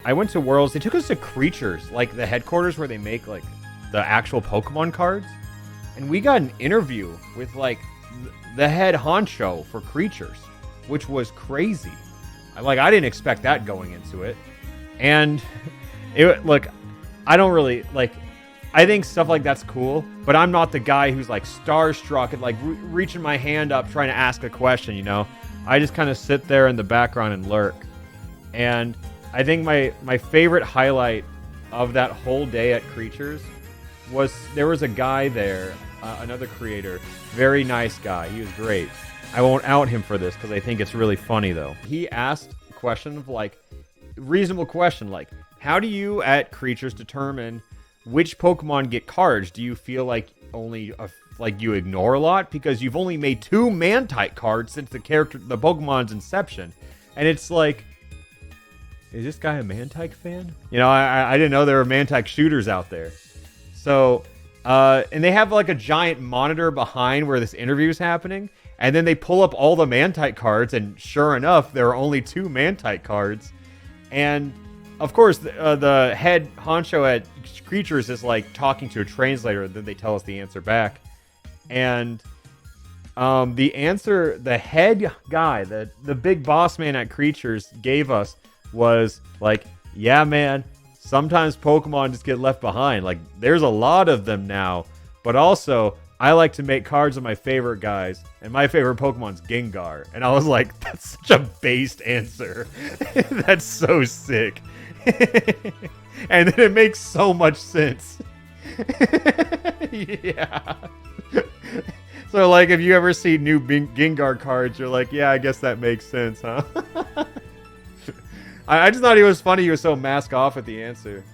I went to Worlds. They took us to Creatures, like the headquarters where they make like the actual Pokemon cards, and we got an interview with like the head honcho for Creatures, which was crazy. I didn't expect that going into it, and look, I don't really like. I think stuff like that's cool, but I'm not the guy who's like starstruck and like reaching my hand up trying to ask a question. You know, I just kind of sit there in the background and lurk. And I think my favorite highlight of that whole day at Creatures was there was a guy there, another creator, very nice guy. He was great. I won't out him for this because I think it's really funny though. He asked a question of like, reasonable question, like, how do you at Creatures determine which Pokemon get cards? Do you feel like like you ignore a lot because you've only made 2 Mantike cards since the Pokemon's inception? And it's like, is this guy a Mantike fan? You know, I didn't know there were Mantike shooters out there. So, and they have like a giant monitor behind where this interview is happening. And then they pull up all the Mantike cards, and sure enough, there are only 2 Mantike cards. And of course, the head honcho at Creatures is like talking to a translator, and then they tell us the answer back. And the answer the head guy, the big boss man at Creatures gave us was like, yeah, man, sometimes Pokemon just get left behind. Like, there's a lot of them now, but also I like to make cards of my favorite guys, and my favorite Pokemon's Gengar. And I was like, that's such a based answer. That's so sick. And then it makes so much sense. Yeah. So, like, if you ever see new Gengar cards, you're like, yeah, I guess that makes sense, huh? I just thought he was funny. He was so mask off at the answer.